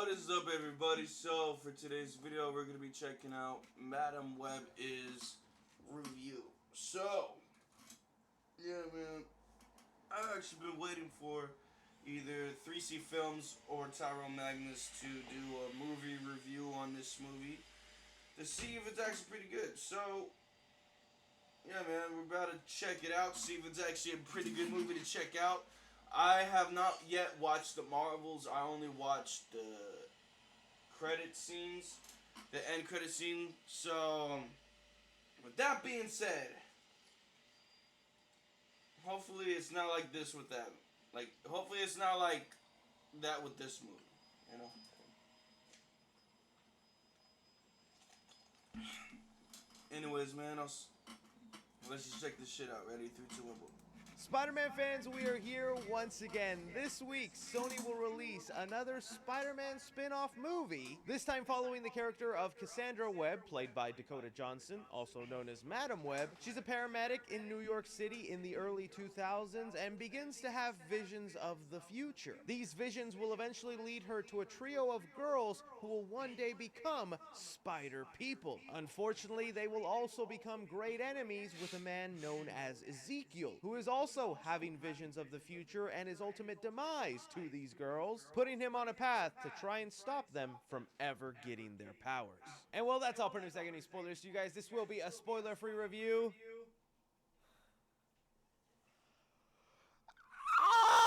What is up, everybody? So for today's video, we're gonna be checking out Madame Web is review. So yeah, man, I've actually been waiting for either 3C Films or Tyrone Magnus to do a movie review on this movie to see if it's actually pretty good. So yeah, man, we're about to check it out, see if it's actually a pretty good movie to check out. I have not yet watched the Marvels. I only watched the credit scenes, the end credit scene. So, with that being said, hopefully it's not like this with that. Like, hopefully it's not like that with this movie. You know. Anyways, man, let's just check this shit out. Ready? 3, 2, 1, boom. Spider-Man fans, we are here once again. This week, Sony will release another Spider-Man spin-off movie, this time following the character of Cassandra Webb, played by Dakota Johnson, also known as Madame Webb. She's a paramedic in New York City in the early 2000s and begins to have visions of the future. These visions will eventually lead her to a trio of girls who will one day become Spider People. Unfortunately, they will also become great enemies with a man known as Ezekiel, who is also having visions of the future and his ultimate demise to these girls, putting him on a path to try and stop them from ever getting their powers. And well, that's all for news. Any spoilers to you guys. This will be a spoiler-free review.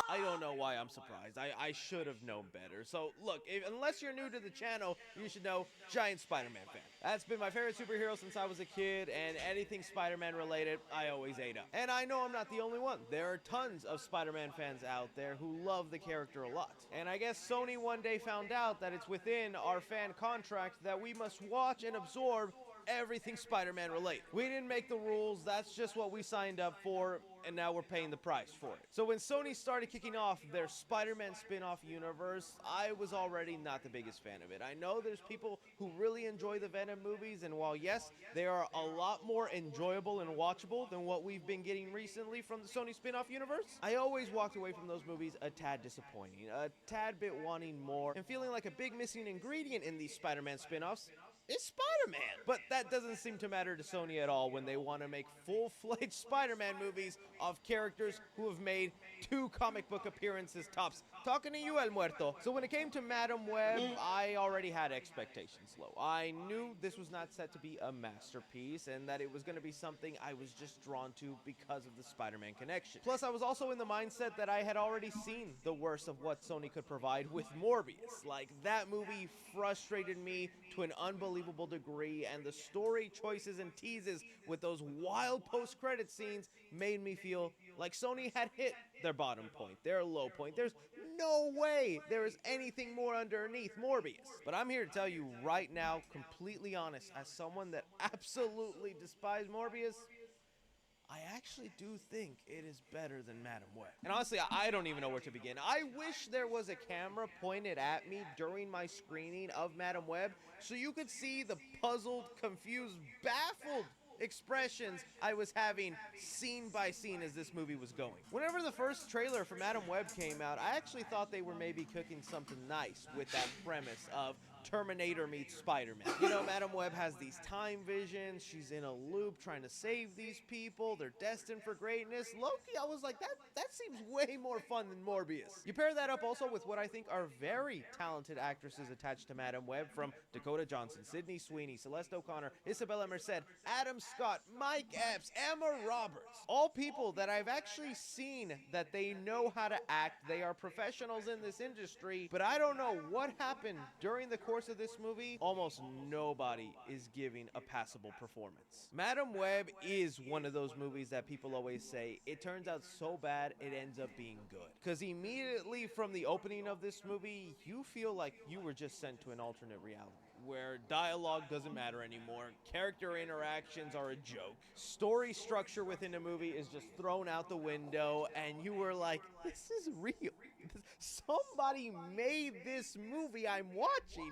I don't know why I'm surprised. I should have known better. So, look, unless you're new to the channel, you should know, giant Spider-Man fan. That's been my favorite superhero since I was a kid, and anything Spider-Man related, I always ate up. And I know I'm not the only one. There are tons of Spider-Man fans out there who love the character a lot. And I guess Sony one day found out that it's within our fan contract that we must watch and absorb everything Spider-Man related. We didn't make the rules, that's just what we signed up for, and now we're paying the price for it. So when Sony started kicking off their Spider-Man spin-off universe, I was already not the biggest fan of it. I know there's people who really enjoy the Venom movies, and while yes, they are a lot more enjoyable and watchable than what we've been getting recently from the Sony spin-off universe, I always walked away from those movies a tad disappointing, a tad bit wanting more, and feeling like a big missing ingredient in these Spider-Man spin-offs is Spider-Man. But that doesn't seem to matter to Sony at all when they want to make full-fledged Spider-Man movies of characters who have made 2 comic book appearances tops. Talking to you, El Muerto. So when it came to Madame Web, I already had expectations low. I knew this was not set to be a masterpiece and that it was going to be something I was just drawn to because of the Spider-Man connection. Plus, I was also in the mindset that I had already seen the worst of what Sony could provide with Morbius. Like, that movie frustrated me to an unbelievable degree, and the story choices and teases with those wild post-credit scenes made me feel like Sony had hit their bottom point, their low point. There's no way there is anything more underneath Morbius. But I'm here to tell you right now, completely honest, as someone that absolutely despised Morbius, I actually do think it is better than Madame Web. And honestly, I don't even know where to begin. I wish there was a camera pointed at me during my screening of Madame Web so you could see the puzzled, confused, baffled expressions I was having scene by scene as this movie was going. Whenever the first trailer for Madame Web came out, I actually thought they were maybe cooking something nice with that premise of Terminator meets Spider-Man. You know, Madame Web has these time visions, she's in a loop trying to save these people, they're destined for greatness. Loki, I was like, that seems way more fun than Morbius. You pair that up also with what I think are very talented actresses attached to Madame Web, from Dakota Johnson, Sydney Sweeney, Celeste O'Connor, Isabella Merced, Adam Scott, Mike Epps, Emma Roberts. All people that I've actually seen that they know how to act, they are professionals in this industry, but I don't know what happened during the course of this movie. Almost nobody is giving a passable performance. Madame Web is one of those movies that people always say, it turns out so bad, it ends up being good. Because immediately from the opening of this movie, you feel like you were just sent to an alternate reality, where dialogue doesn't matter anymore, character interactions are a joke, story structure within a movie is just thrown out the window, and you were like, this is real. Somebody made this movie I'm watching.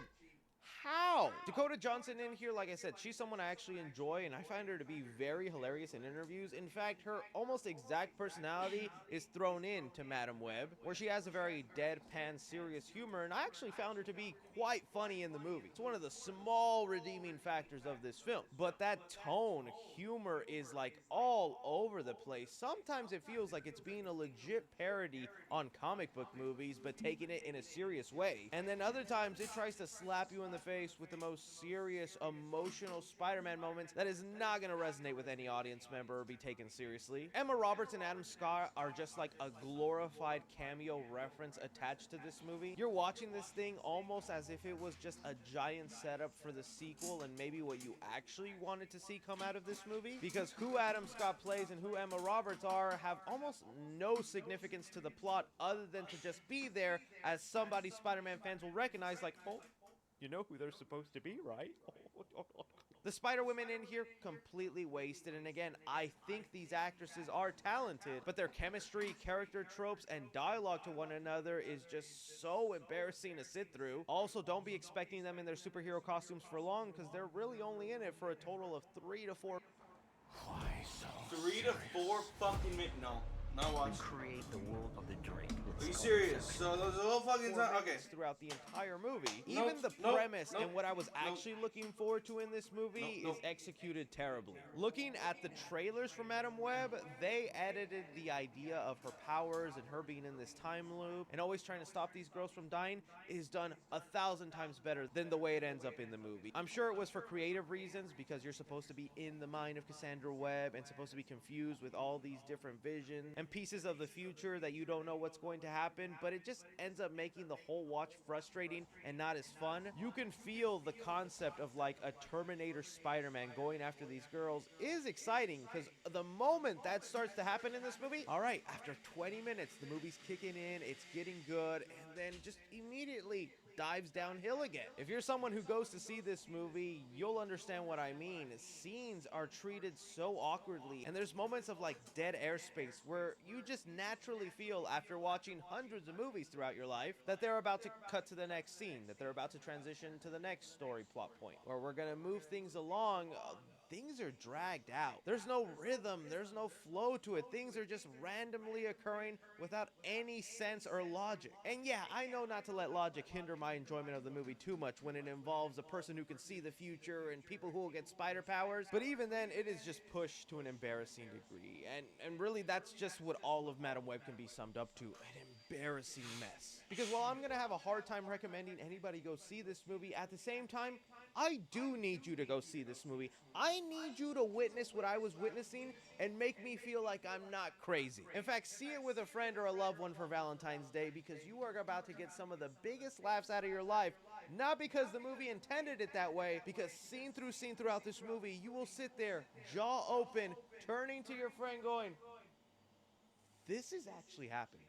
How? Dakota Johnson in here, like I said, she's someone I actually enjoy, and I find her to be very hilarious in interviews. In fact, her almost exact personality is thrown into Madam Web, where she has a very deadpan, serious humor, and I actually found her to be quite funny in the movie. It's one of the small redeeming factors of this film. But that tone, humor is like all over the place. Sometimes it feels like it's being a legit parody on comic book movies, but taking it in a serious way. And then other times it tries to slap you in the face with the most serious, emotional Spider-Man moments that is not going to resonate with any audience member or be taken seriously. Emma Roberts and Adam Scott are just like a glorified cameo reference attached to this movie. You're watching this thing almost as if it was just a giant setup for the sequel and maybe what you actually wanted to see come out of this movie, because who Adam Scott plays and who Emma Roberts are have almost no significance to the plot other than to just be there as somebody Spider-Man fans will recognize, like, oh, you know who they're supposed to be, right? The Spider-Women in here completely wasted, and again, I think these actresses are talented, but their chemistry, character tropes, and dialogue to one another is just so embarrassing to sit through. Also, don't be expecting them in their superhero costumes for long, because they're really only in it for a total of 3 to 4. Why so 3 to 4 fucking minutes. No, not watching. create the world of the Drake. Are you serious? So there's a whole fucking time. Okay. Throughout the entire movie. Nope, Even the nope, premise nope, and what I was nope. actually looking forward to in this movie Nope, is executed terribly. Looking at the trailers for Madam Web, they edited the idea of her powers and her being in this time loop and always trying to stop these girls from dying is done 1,000 times better than the way it ends up in the movie. I'm sure it was for creative reasons, because you're supposed to be in the mind of Cassandra Webb and supposed to be confused with all these different visions and pieces of the future that you don't know what's going to happen, but it just ends up making the whole watch frustrating and not as fun. You can feel the concept of like a Terminator Spider-Man going after these girls is exciting, because the moment that starts to happen in this movie, all right, after 20 minutes, the movie's kicking in, it's getting good, and then just immediately dives downhill again. If you're someone who goes to see this movie, you'll understand what I mean. Scenes are treated so awkwardly, and there's moments of like dead airspace where you just naturally feel, after watching hundreds of movies throughout your life, that they're about to cut to the next scene, that they're about to transition to the next story plot point, or we're gonna move things along. Things are dragged out. There's no rhythm, there's no flow to it. Things are just randomly occurring without any sense or logic. And yeah, I know not to let logic hinder my enjoyment of the movie too much when it involves a person who can see the future and people who will get spider powers, but even then, it is just pushed to an embarrassing degree. And really, that's just what all of Madam Web can be summed up to: an embarrassing mess. Because while I'm gonna have a hard time recommending anybody go see this movie, at the same time, I do need you to go see this movie. I need you to witness what I was witnessing and make me feel like I'm not crazy. In fact, see it with a friend or a loved one for Valentine's Day, because you are about to get some of the biggest laughs out of your life. Not because the movie intended it that way, because scene through scene throughout this movie, you will sit there, jaw open, turning to your friend going, this is actually happening.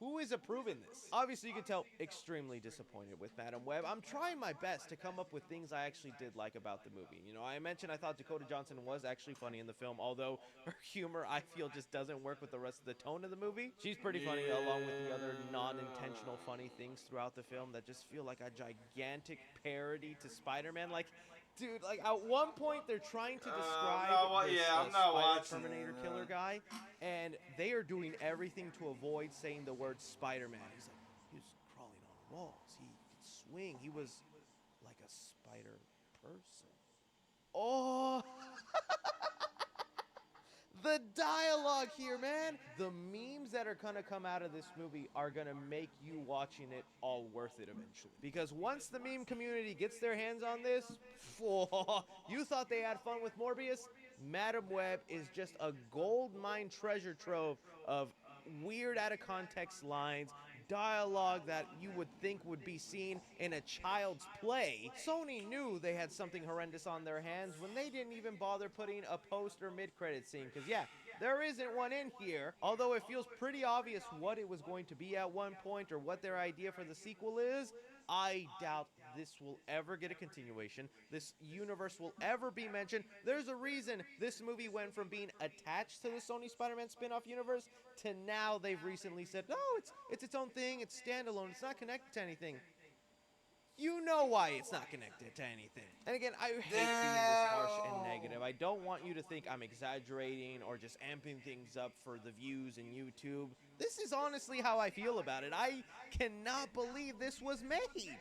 Who is approving this? Obviously, you can tell extremely disappointed with Madam Web. I'm trying my best to come up with things I actually did like about the movie. You know, I mentioned I thought Dakota Johnson was actually funny in the film, although her humor, I feel, just doesn't work with the rest of the tone of the movie. She's pretty funny, along with the other non-intentional funny things throughout the film that just feel like a gigantic parody to Spider-Man. Like, dude, like at one point they're trying to describe I'm not watching Terminator killer guy, and they are doing everything to avoid saying the word Spider-Man. He's like, he was crawling on walls. He could swing. He was like a spider person. Oh. The dialogue here, man. The memes that are gonna come out of this movie are gonna make you watching it all worth it eventually. Because once the meme community gets their hands on this, you thought they had fun with Morbius? Madam Web is just a gold mine treasure trove of weird out of context lines, dialogue that you would think would be seen in a child's play. Sony knew they had something horrendous on their hands when they didn't even bother putting a post or mid-credit scene, because yeah, there isn't one in here, although it feels pretty obvious what it was going to be at one point or what their idea for the sequel is. I doubt this will ever get a continuation. This universe will ever be mentioned. There's a reason this movie went from being attached to the Sony Spider-Man spin-off universe to now they've recently said, no, it's its own thing, it's standalone, it's not connected to anything. you know why it's not connected to anything. And again, I hate being this harsh and negative. I don't want you to think I'm exaggerating or just amping things up for the views in YouTube. This is honestly how I feel about it. I cannot believe this was made.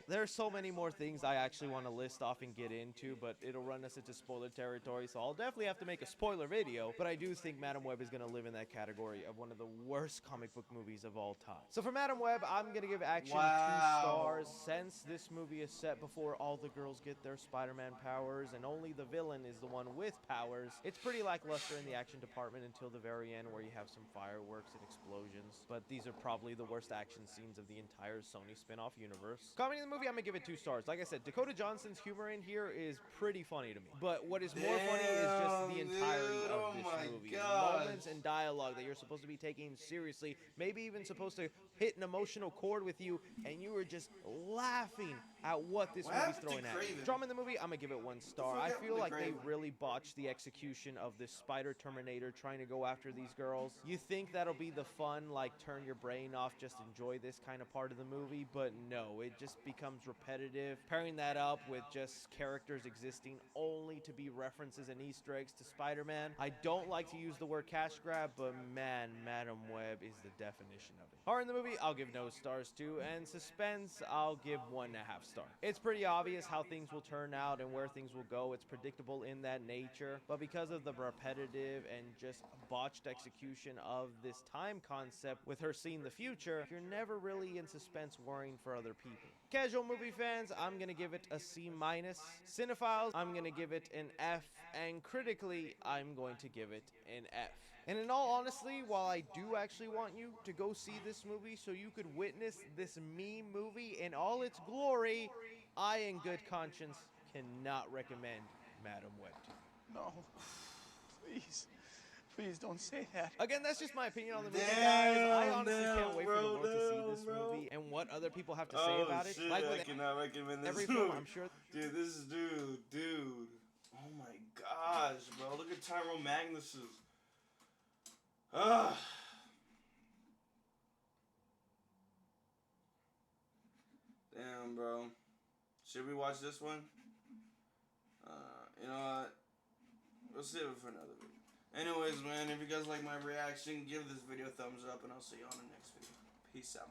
There's so many more things I actually want to list off and get into, but it'll run us into spoiler territory, so I'll definitely have to make a spoiler video. But I do think Madam Web is going to live in that category of one of the worst comic book movies of all time. So for Madam Web, I'm going to give action 2 stars, since this movie is set before all the girls get their Spider-Man powers and only the villain is the one with powers. It's pretty lackluster in the action department until the very end, where you have some fireworks and explosions. But these are probably the worst action scenes of the entire Sony spin-off universe. Comedy of the movie, I'm gonna give it 2 stars. Like I said, Dakota Johnson's humor in here is pretty funny to me. But what is more funny is just the entirety of this movie. Moments and dialogue that you're supposed to be taking seriously, maybe even supposed to hit an emotional chord with you, and you were just laughing at what this movie's throwing at you. Drama in the movie, I'm gonna give it 1 star. I feel like they really botched the execution of this Spider Terminator trying to go after these girls. You think that'll be the fun, like turn your brain off, just enjoy this kind of part of the movie, but no, it just becomes repetitive. Pairing that up with just characters existing only to be references and Easter eggs to Spider-Man. I don't like to use the word cash grab, but man, Madam Web is the definition of it. Horror in the movie, I'll give no stars to, and suspense, I'll give 1.5 stars. It's pretty obvious how things will turn out and where things will go. It's predictable in that nature, but because of the repetitive and just botched execution of this time concept with her seeing the future, you're never really in suspense worrying for other people. Casual movie fans, I'm gonna give it a C-. Cinephiles, I'm gonna give it an F, and critically, I'm going to give it an F. And in all honesty, while I do actually want you to go see this movie so you could witness this meme movie in all its glory, I, in good conscience, cannot recommend Madam Web to you. No. Please. Please don't say that. Again, that's just my opinion on the movie, guys. I honestly can't wait for the world to see this movie and what other people have to say about it. Shit, Like with I cannot recommend this every movie. film, I'm sure. Dude, this is dude. Oh my gosh, bro. Look at Tyrone Magnus's. Ah. Damn, bro. Should we watch this one? You know what? We'll save it for another video. Anyways, man, if you guys like my reaction, give this video a thumbs up, and I'll see you on the next video. Peace out,